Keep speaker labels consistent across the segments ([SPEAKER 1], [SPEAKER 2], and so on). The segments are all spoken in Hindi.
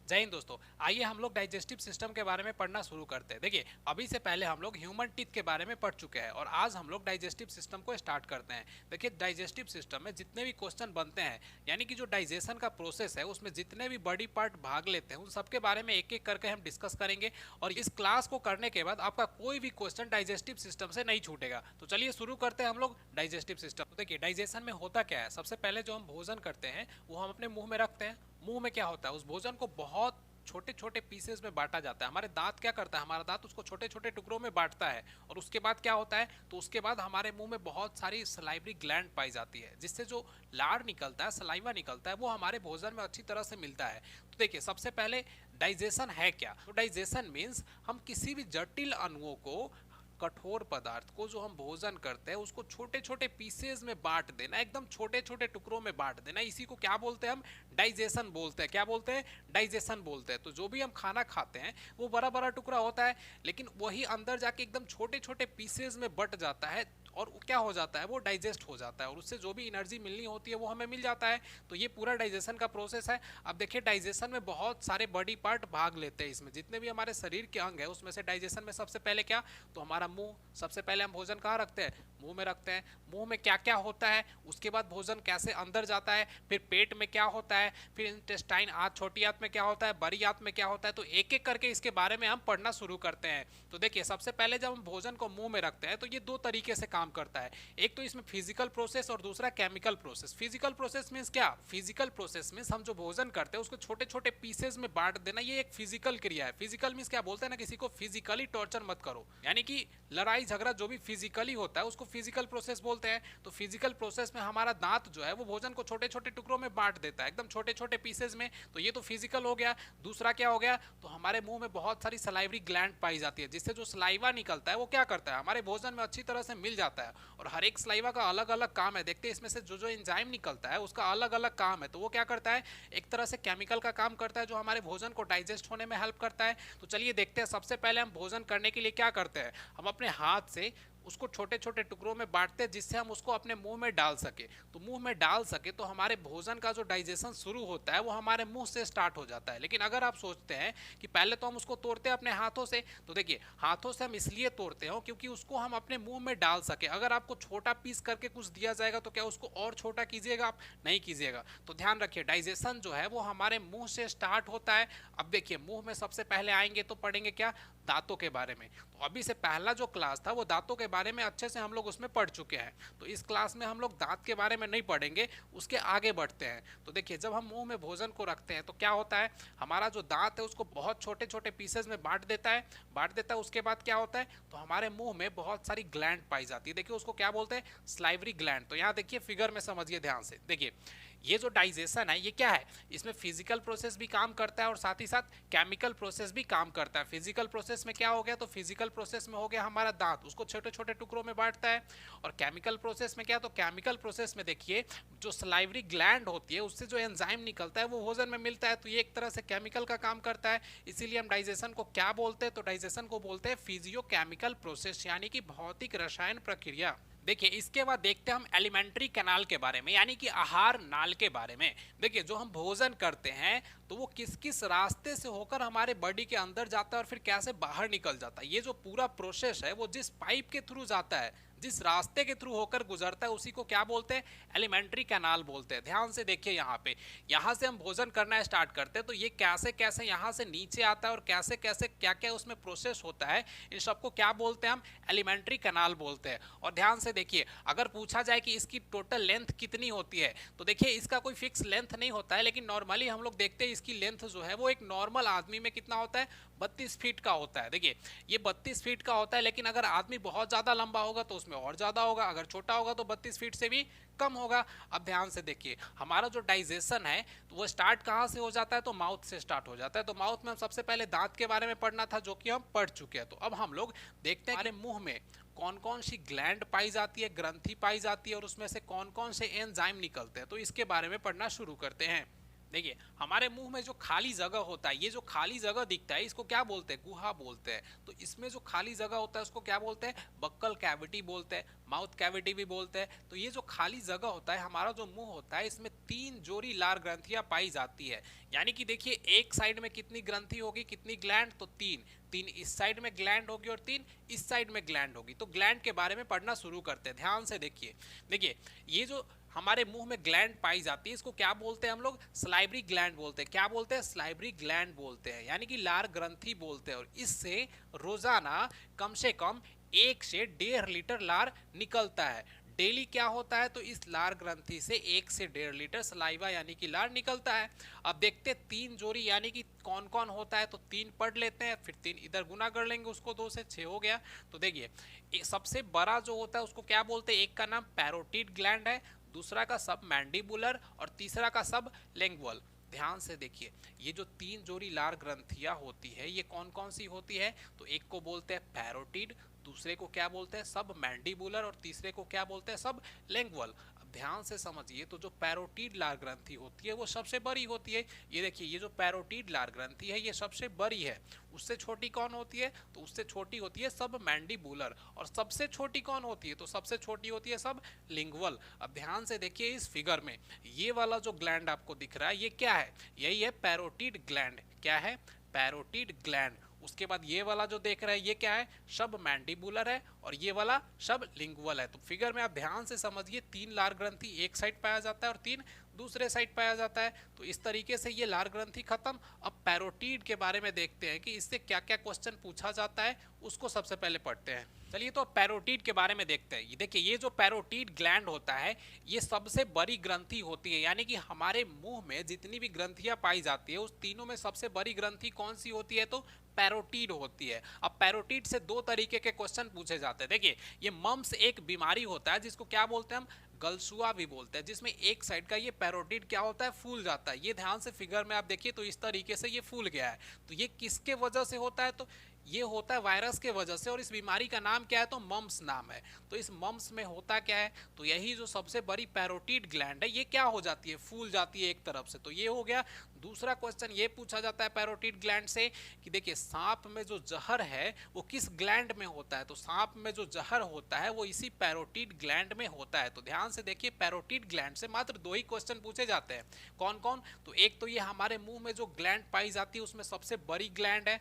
[SPEAKER 1] जय हिंद दोस्तों। आइए हम लोग डाइजेस्टिव सिस्टम के बारे में पढ़ना शुरू करते हैं। देखिए, अभी से पहले हम लोग ह्यूमन टीथ के बारे में पढ़ चुके हैं और आज हम लोग डाइजेस्टिव सिस्टम को स्टार्ट करते हैं। देखिए, डाइजेस्टिव सिस्टम में जितने भी क्वेश्चन बनते हैं, यानी कि जो डाइजेशन का प्रोसेस है उसमें जितने भी बॉडी पार्ट भाग लेते हैं उन सबके बारे में एक एक करके हम डिस्कस करेंगे। और इस क्लास को करने के बाद आपका कोई भी क्वेश्चन डाइजेस्टिव सिस्टम से नहीं छूटेगा। तो चलिए शुरू करते हैं हम लोग डाइजेस्टिव सिस्टम। तो देखिए, डाइजेशन में होता क्या है, सबसे पहले जो हम भोजन करते हैं वो हम अपने मुंह में रखते हैं। मुंह में क्या होता है, उस भोजन को बहुत छोटे छोटे पीसेस में बांटा जाता है। हमारे दांत क्या करता है, हमारा दांत उसको छोटे छोटे टुकड़ों में बांटता है। और उसके बाद क्या होता है, तो उसके बाद हमारे मुंह में बहुत सारी सलाइवरी ग्लैंड पाई जाती है, जिससे जो लार निकलता है, सलाइवा निकलता है, वो हमारे भोजन में अच्छी तरह से मिलता है। तो देखिए, सबसे पहले डाइजेशन है क्या। तो डाइजेशन मीन्स हम किसी भी जटिल अणुओं को, कठोर पदार्थ को जो हम भोजन करते हैं उसको छोटे छोटे पीसेस में बांट देना, एकदम छोटे छोटे टुकड़ों में बांट देना, इसी को क्या बोलते हैं, हम डाइजेशन बोलते हैं। क्या बोलते हैं, डाइजेशन बोलते हैं। तो जो भी हम खाना खाते हैं वो बड़ा बड़ा टुकड़ा होता है, लेकिन वही अंदर जाके एकदम छोटे छोटे पीसेस में बट जाता है और क्या हो जाता है, वो डाइजेस्ट हो जाता है और उससे जो भी एनर्जी मिलनी होती है वो हमें मिल जाता है। तो ये पूरा डाइजेशन का प्रोसेस है। अब देखिए, डाइजेशन में बहुत सारे बॉडी पार्ट भाग लेते हैं। इसमें जितने भी हमारे शरीर के अंग है उसमें से डाइजेशन में सबसे पहले क्या, तो हमारा मुंह। सबसे पहले हम भोजन कहाँ रखते हैं, मुंह में रखते हैं। मुंह में क्या क्या होता है, उसके बाद भोजन कैसे अंदर जाता है, फिर पेट में क्या होता है, फिर इंटेस्टाइन, आंत, छोटी आंत में क्या होता है, बड़ी आंत में क्या होता है। तो एक एक करके इसके बारे में हम पढ़ना शुरू करते हैं। तो देखिए, सबसे पहले जब हम भोजन को मुंह में रखते हैं तो ये दो तरीके से काम करता है। एक तो इसमें फिजिकल प्रोसेस और दूसरा chemical process. Physical process means क्या, फिजिकल प्रोसेस मींस हम जो भोजन करते हैं उसको छोटे छोटे पीसेस में बांट देना, ये एक फिजिकल क्रिया है। फिजिकल मींस क्या, बोलते हैं ना किसी को फिजिकली टॉर्चर मत करो, यानी कि लड़ाई झगड़ा जो भी फिजिकली होता है उसको फिजिकल प्रोसेस बोलते हैं। तो फिजिकल प्रोसेस में हमारा दांत जो है वो भोजन को छोटे छोटे टुकड़ों में बांट देता है, एकदम छोटे छोटे पीसेस में। तो ये तो फिजिकल हो गया। दूसरा क्या हो गया, तो हमारे मुंह में बहुत सारी सलाइवरी ग्लैंड पाई जाती है, जिससे जो सलाइवा निकलता है वो क्या करता है, हमारे भोजन में अच्छी तरह से मिल जाता है। और हर एक सलाइवा का अलग अलग काम है। देखते हैं इसमें से जो जो एंजाइम निकलता है उसका अलग अलग काम है। तो वो क्या करता है, एक तरह से केमिकल का काम करता है जो हमारे भोजन को डाइजेस्ट होने में हेल्प करता है। तो चलिए देखते हैं, सबसे पहले हम भोजन करने के लिए क्या करते हैं, हम अपने हाथ से उसको छोटे छोटे टुकड़ों में बांटते हैं, जिससे हम उसको अपने मुंह में डाल सके। तो मुंह में डाल सके तो हमारे भोजन का जो डाइजेशन शुरू होता है वो हमारे मुंह से स्टार्ट हो जाता है। लेकिन अगर आप सोचते हैं कि पहले तो हम उसको तोड़ते हैं अपने हाथों से, तो देखिए, हाथों से हम इसलिए तोड़ते हो क्योंकि उसको हम अपने मुंह में डाल सके। अगर आपको छोटा पीस करके कुछ दिया जाएगा तो क्या उसको और छोटा कीजिएगा आप, नहीं कीजिएगा। तो ध्यान रखिए, डाइजेशन जो है वो हमारे मुंह से स्टार्ट होता है। अब देखिए, मुंह में सबसे पहले आएंगे तो पढ़ेंगे क्या, दांतों के बारे में। तो अभी से पहला जो क्लास था वो दांतों के बारे में अच्छे से हम लोग उसमें पढ़ चुके हैं। तो इस क्लास में हम लोग दांत के बारे में नहीं पढ़ेंगे, उसके आगे बढ़ते हैं। तो देखिए, जब हम मुंह में भोजन को रखते हैं तो क्या होता है, हमारा जो दांत है उसको बहुत छोटे छोटे पीसेस में बांट देता है। उसके बाद क्या होता है, तो हमारे मुंह में बहुत सारी ग्लैंड पाई जाती है। देखिए, उसको क्या बोलते हैं, स्लाइवरी ग्लैंड। तो यहाँ देखिए, फिगर में समझिए ध्यान से। देखिए, ये जो डाइजेशन है ये क्या है, इसमें फिजिकल प्रोसेस भी काम करता है और साथ ही साथ केमिकल प्रोसेस भी काम करता है। फिजिकल प्रोसेस में क्या हो गया, तो फिजिकल प्रोसेस में हो गया हमारा दांत, उसको छोटे छोटे टुकड़ों में बांटता है। और केमिकल प्रोसेस में क्या, तो केमिकल प्रोसेस में देखिए, जो सलाइवरी ग्लैंड होती है उससे जो एंजाइम निकलता है वो भोजन में मिलता है। तो ये एक तरह से केमिकल का काम करता है। इसीलिए हम डाइजेशन को क्या बोलते हैं, तो डाइजेशन को बोलते हैं फिजियो केमिकल प्रोसेस, यानी कि भौतिक रसायन प्रक्रिया। देखिए, इसके बाद देखते हैं हम एलिमेंट्री कैनाल के बारे में, यानी कि आहार नाल के बारे में। देखिए, जो हम भोजन करते हैं तो वो किस किस रास्ते से होकर हमारे बॉडी के अंदर जाता है और फिर कैसे बाहर निकल जाता है। ये जो पूरा प्रोसेस है वो जिस पाइप के थ्रू जाता है, जिस रास्ते के थ्रू होकर गुजरता है, उसी को क्या बोलते हैं, एलिमेंट्री कैनाल बोलते हैं। ध्यान से देखिए, यहाँ पे, यहाँ से हम भोजन करना स्टार्ट करते हैं तो ये कैसे कैसे यहाँ से नीचे आता है और कैसे कैसे क्या क्या उसमें प्रोसेस होता है, इन सबको क्या बोलते हैं, हम एलिमेंट्री कैनाल बोलते हैं। और ध्यान से देखिए, अगर पूछा जाए कि इसकी टोटल लेंथ कितनी होती है, तो देखिए इसका कोई फिक्स लेंथ नहीं होता है, लेकिन नॉर्मली हम लोग देखते हैं इसकी लेंथ जो है वो एक नॉर्मल आदमी में कितना होता है, 32 फीट का होता है। देखिए, ये 32 फीट का होता है, लेकिन अगर आदमी बहुत ज्यादा लंबा होगा तो उसमें और ज्यादा होगा, अगर छोटा होगा तो 32 फीट से भी कम होगा। अब ध्यान से देखिए, हमारा जो डाइजेशन है तो वो स्टार्ट कहाँ से हो जाता है, तो माउथ से स्टार्ट हो जाता है। तो माउथ में हम सबसे पहले दांत के बारे में पढ़ना था, जो कि हम पढ़ चुके हैं। तो अब हम लोग देखते हैं हमारे मुंह में कौन कौन सी ग्लैंड पाई जाती है, ग्रंथि पाई जाती है, और उसमें से कौन कौन से एंजाइम निकलते हैं। तो इसके बारे में पढ़ना शुरू करते हैं। देखिए हमारे मुंह में जो खाली जगह होता है, ये जो खाली जगह दिखता है इसको क्या बोलते हैं, गुहा बोलते हैं। तो इसमें जो खाली जगह होता है उसको क्या बोलते हैं, बक्कल कैविटी बोलते हैं, माउथ कैविटी भी बोलते हैं। तो ये जो खाली जगह होता है, हमारा जो मुंह होता है, इसमें 3 जोड़ी लार ग्रंथियां पाई जाती है। यानी कि देखिए एक साइड में कितनी ग्रंथि होगी, कितनी ग्लैंड, तो 3। 3 इस साइड में ग्लैंड होगी और 3 इस साइड में ग्लैंड होगी। तो ग्लैंड के बारे में पढ़ना शुरू करते हैं, ध्यान से देखिए। देखिए ये जो हमारे मुंह में ग्लैंड पाई जाती है इसको क्या बोलते हैं हम लोग, सलाइवरी ग्लैंड बोलते हैं। क्या बोलते हैं, सलाइवरी ग्लैंड बोलते हैं, यानी कि लार ग्रंथि बोलते हैं। और इससे रोजाना कम से कम 1 से 1.5 लीटर लार निकलता है। डेली क्या होता है, तो इस लार ग्रंथि से 1 से 1.5 लीटर सलाइवा यानी कि लार निकलता है। अब देखते हैं 3 जोड़ी यानी कि कौन कौन होता है, तो 3 पढ़ लेते हैं, फिर 3 इधर गुना कर लेंगे उसको, 2 से 6 हो गया। तो देखिए सबसे बड़ा जो होता है उसको क्या बोलते हैं, एक का नाम पैरोटिड ग्लैंड है, दूसरा का सब मैंडिबुलर और तीसरा का सब लिंगुअल। ध्यान से देखिए ये जो 3 जोड़ी लार ग्रंथियां होती है ये कौन कौन सी होती है, तो एक को बोलते हैं पैरोटिड, दूसरे को क्या बोलते हैं सब मैंडिबुलर और तीसरे को क्या बोलते हैं सब लिंगुअल। अब ध्यान से समझिए, तो जो पैरोटिड लार ग्रंथि होती है वो सबसे बड़ी होती है। ये देखिए ये जो पैरोटिड लार ग्रंथि है ये सबसे बड़ी है। उससे छोटी कौन होती है, तो उससे छोटी होती है सब मैंडिबुलर। और सबसे छोटी कौन होती है, तो सबसे छोटी होती है सब लिंगुअल। अब ध्यान से देखिए इस फिगर में ये वाला जो ग्लैंड आपको दिख रहा है ये क्या है, यही है पैरोटिड ग्लैंड। क्या है, पैरोटिड ग्लैंड। उसके बाद ये वाला जो देख रहे हैं ये क्या है, सब मैंडिबुलर है और ये वाला सब लिंगुअल है। तो फिगर में आप ध्यान से समझिए 3 लार ग्रंथि एक साइड पाया जाता है और 3 दूसरे साइड पाया जाता है। तो इस तरीके से ये लार ग्रंथि खत्म। अब पैरोटिड के बारे में देखते हैं कि इससे क्या क्या क्वेश्चन पूछा जाता है, उसको सबसे पहले पढ़ते हैं। चलिए तो पैरोटिड के बारे में देखते हैं। देखिए ये जो पैरोटिड ग्लैंड होता है ये सबसे बड़ी ग्रंथि होती है, यानी कि हमारे मुंह में जितनी भी ग्रंथियां पाई जाती है उस तीनों में सबसे बड़ी ग्रंथि कौन सी होती है, तो पैरोटिड होती है। अब पैरोटिड से 2 तरीके के क्वेश्चन पूछे जाते हैं। देखिए ये मम्स एक बीमारी होता है जिसको क्या बोलते हैं हम, गलसुआ भी बोलते हैं, जिसमें एक साइड का ये पैरोटिड क्या होता है, फूल जाता है। ये ध्यान से फिगर में आप देखिए तो इस तरीके से ये फूल गया है। तो ये किसके वजह से होता है, तो ये होता है वायरस के वजह से। और इस बीमारी का नाम क्या है, तो मम्स नाम है। तो इस मम्स में होता क्या है, तो यही जो सबसे बड़ी पैरोटिड ग्लैंड है ये क्या हो जाती है, फूल जाती है एक तरफ से। तो ये हो गया। दूसरा क्वेश्चन ये पूछा जाता है पैरोटिड ग्लैंड से कि देखिए सांप में जो जहर है वो किस ग्लैंड में होता है, तो सांप में जो जहर होता है वो इसी पैरोटिड ग्लैंड में होता है। तो ध्यान से देखिए पैरोटिड ग्लैंड से मात्र 2 ही क्वेश्चन पूछे जाते हैं। कौन कौन, तो एक तो ये हमारे मुंह में जो ग्लैंड पाई जाती है उसमें सबसे बड़ी ग्लैंड है,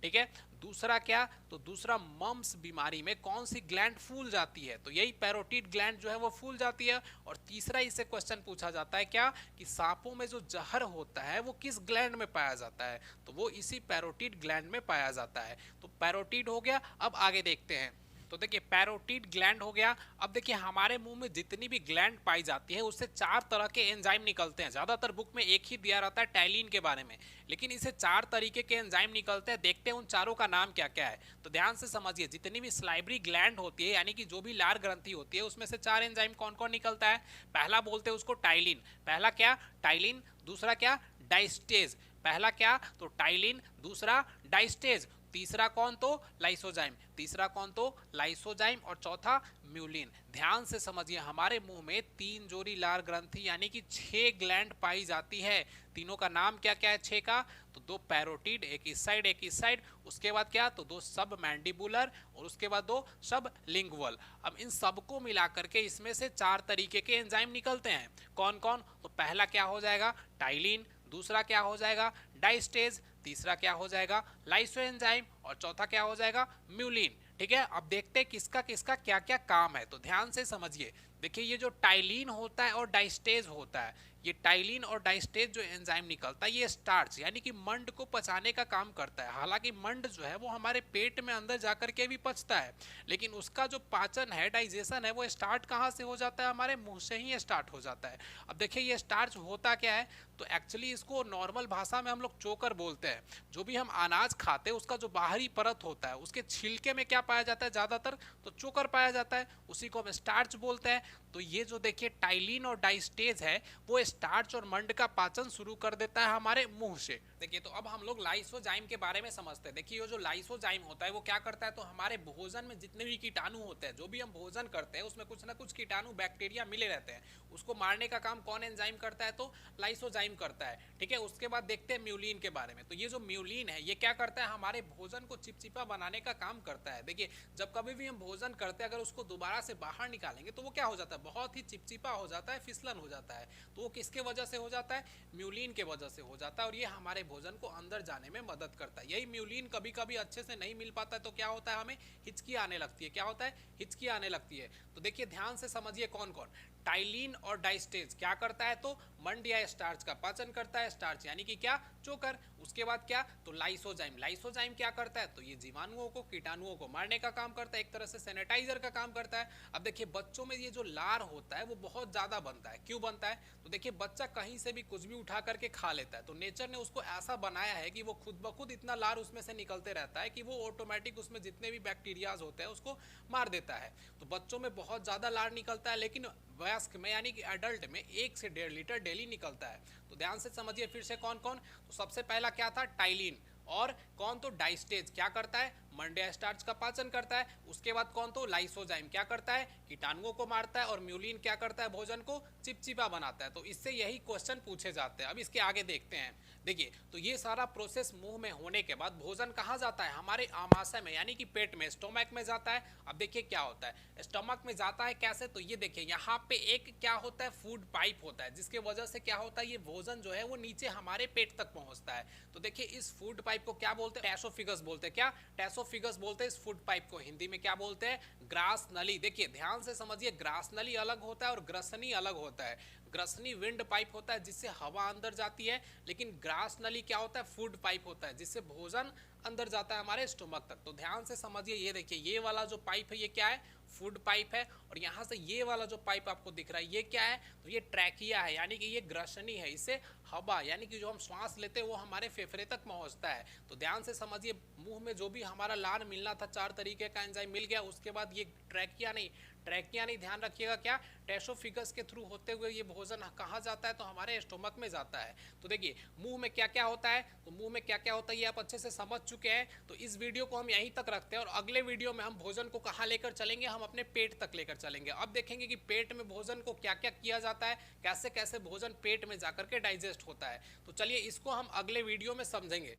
[SPEAKER 1] ठीक है। दूसरा क्या, तो दूसरा मम्स बीमारी में कौन सी ग्लैंड फूल जाती है, तो यही पैरोटिड ग्लैंड जो है वो फूल जाती है। और तीसरा इससे क्वेश्चन पूछा जाता है क्या, कि सांपों में जो जहर होता है वो किस ग्लैंड में पाया जाता है, तो वो इसी पैरोटिड ग्लैंड में पाया जाता है। तो पैरोटिड हो गया। अब आगे देखते हैं। तो देखिए पैरोटिड ग्लैंड हो गया। अब देखिए हमारे मुंह में जितनी भी ग्लैंड पाई जाती है उससे 4 तरह के एंजाइम निकलते हैं। ज्यादातर बुक में एक ही दिया रहता है टाइलिन के बारे में, लेकिन इसे 4 तरीके के एंजाइम निकलते हैं। देखते हैं उन चारों का नाम क्या क्या है। तो ध्यान से समझिए जितनी भी सलाइवरी ग्लैंड होती है यानी कि जो भी लार ग्रंथि होती है उसमें से 4 एंजाइम कौन कौन निकलता है। पहला बोलते हैं उसको टाइलिन। पहला क्या, टाइलिन। दूसरा क्या, डाइस्टेज। पहला क्या, तो टाइलिन। दूसरा डाइस्टेज। तीसरा कौन, तो लाइसोजाइम। तीसरा कौन, तो लाइसोजाइम। और चौथा म्यूलिन। ध्यान से समझिए हमारे मुंह में 3 जोड़ी लार ग्रंथि यानी कि 6 ग्लैंड पाई जाती है। तीनों का नाम क्या क्या है 6 का, तो 2 पैरोटिड, एक इस साइड एक इस साइड। उसके बाद क्या, तो 2 सब मैंडिबुलर और उसके बाद 2 सब लिंगुअल। अब इन सबको मिलाकर के इसमें से 4 तरीके के एंजाइम निकलते हैं। कौन कौन, तो पहला क्या हो जाएगा टाइलिन, दूसरा क्या हो जाएगा डाइस्टेज, तीसरा क्या हो जाएगा लाइसो एंजाइम और चौथा क्या हो जाएगा म्यूलिन। ठीक है। अब देखते हैं किसका किसका क्या क्या काम है। तो ध्यान से समझिए। देखिए ये जो टाइलिन होता है और डाइस्टेज होता है, ये टाइलिन और डाइस्टेज जो एंजाइम निकलता है ये स्टार्च यानी कि मंड को पचाने का काम करता है। हालांकि मंड जो है वो हमारे पेट में अंदर जाकर के भी पचता है, लेकिन उसका जो पाचन है, डाइजेशन है, वो स्टार्ट कहाँ से हो जाता है, हमारे मुंह से ही स्टार्ट हो जाता है। अब देखिए ये स्टार्च होता क्या है, तो एक्चुअली इसको नॉर्मल भाषा में हम लोग चोकर बोलते हैं। जो भी हम अनाज खाते हैं उसका जो बाहरी परत होता है उसके छिलके में क्या पाया जाता है ज्यादातर, तो चोकर पाया जाता है, उसी को हम स्टार्च बोलते हैं। तो ये जो देखिए टाइलिन और डाइस्टेज है वो स्टार्च और मंड का पाचन शुरू कर देता है हमारे मुंह से। देखिए तो अब हम लोग लाइसोजाइम के बारे में समझते हैं। देखिए ये जो लाइसोजाइम होता है वो क्या करता है, तो हमारे भोजन में जितने भी कीटाणु होते हैं, जो भी हम भोजन करते हैं उसमें कुछ ना कुछ कीटाणु बैक्टीरिया मिले रहते हैं, उसको मारने का काम कौन एंजाइम करता है, तो लाइसोजाइम करता है। ठीक है, उसके बाद देखते हैं म्यूलिन के बारे में। तो ये जो म्यूलिन है ये क्या करता है, हमारे भोजन को चिपचिपा बनाने का काम करता है। देखिए जब कभी भी हम भोजन करते हैं, अगर उसको दोबारा से बाहर निकालेंगे तो वो क्या हो जाता है, बहुत ही चिपचिपा हो जाता है, फिसलन हो जाता है। तो वो किसके वजह से हो जाता है, म्यूलिन के वजह से हो जाता है, और ये हमारे भोजन को अंदर जाने में मदद करता है। यही म्यूलिन कभी कभी अच्छे से नहीं मिल पाता है तो क्या होता है, हमें हिचकी आने लगती है। क्या होता है, हिचकी आने लगती है। तो देखिए ध्यान से समझिए कौन कौन। टाइलिन और डाइस्टेज क्या करता है, तो मंड या स्टार्च का पाचन करता है, स्टार्च यानी कि क्या, चोकर। उसके बाद क्या, तो लाइसोजाइम, लाइसोजाइम क्या करता है, तो ये जीवाणुओं को, कीटाणुओं को मारने का काम करता है, एक तरह से सैनिटाइजर का काम करता है। अब देखिए बच्चों में ये जो लार होता है वो बहुत ज्यादा बनता है। क्यों बनता है, तो देखिए बच्चा कहीं से भी कुछ भी उठा करके खा लेता है, तो नेचर ने उसको ऐसा बनाया है कि वो खुद ब खुद इतना लार उसमें से निकलते रहता है कि वो ऑटोमेटिक उसमें जितने भी बैक्टीरियाज होते हैं उसको मार देता है। तो बच्चों में बहुत ज्यादा लार निकलता है, लेकिन वयस्क में यानी कि एडल्ट में 1 से 1.5 लीटर डेली निकलता है। तो ध्यान से समझिए फिर से कौन कौन। तो सबसे पहला क्या था, टाइलिन, और कौन, तो डाइस्टेज क्या करता है, मंड या स्टार्च का पाचन करता है। उसके बाद कौन, तो लाइसोजाइम क्या करता है, कीटाणुओं को मारता है, और म्यूलिन क्या करता है, भोजन को चिपचिपा बनाता है। तो इससे यही क्वेश्चन पूछे जाते हैं। अब इसके आगे देखते हैं। देखिए तो ये सारा प्रोसेस मुंह में होने के बाद भोजन कहाँ जाता है, हमारे आमाशय में यानी कि पेट में, स्टोमक में जाता है। अब देखिए क्या होता है, स्टोमक में जाता है कैसे, तो ये देखिए यहाँ पे एक क्या होता है, फूड पाइप होता है, जिसके वजह से क्या होता है, ये भोजन जो है वो नीचे हमारे पेट तक पहुंचता है। तो देखिए इस फूड पाइप को क्या बोलते हैं, टैसोफिगस बोलते हैं। क्या, टैसोफिगस बोलते हैं इस फूड पाइप को। हिंदी में क्या बोलते हैं, ग्रास नली। देखिए ध्यान से समझिए, ग्रास नली अलग होता है और ग्रसनी अलग होता है। ग्रसनी विंड पाइप होता है जिससे हवा अंदर जाती है, लेकिन ग्रास नली क्या होता है, फूड पाइप होता है जिससे भोजन अंदर जाता है हमारे स्टोमक तक। तो ध्यान से समझिए, ये देखिए ये वाला जो पाइप है ये क्या है, फूड पाइप है, और यहाँ से ये वाला जो पाइप आपको दिख रहा है ये क्या है, तो ये ट्रैकिया है, यानी कि ये ग्रसनी है। इससे हवा यानी कि जो हम श्वास लेते हैं वो हमारे फेफड़े तक पहुंचता है। तो ध्यान से समझिए, मुंह में जो भी हमारा लार मिलना था, 4 तरीके का एंजाइम मिल गया, उसके बाद ये ट्रैकिया नहीं, ट्रैकिया नहीं, ध्यान रखिएगा, क्या, टैसोफिगस के थ्रू होते हुए ये भोजन कहाँ जाता है, तो हमारे स्टोमक में जाता है। तो देखिए मुंह में क्या क्या होता है, तो मुंह में क्या क्या होता है ये आप अच्छे से समझ चुके हैं। तो इस वीडियो को हम यहीं तक रखते हैं, और अगले वीडियो में हम भोजन को कहाँ लेकर चलेंगे, हम अपने पेट तक लेकर चलेंगे। अब देखेंगे कि पेट में भोजन को क्या क्या किया जाता है, कैसे कैसे भोजन पेट में जाकर के डाइजेस्ट होता है। तो चलिए इसको हम अगले वीडियो में समझेंगे।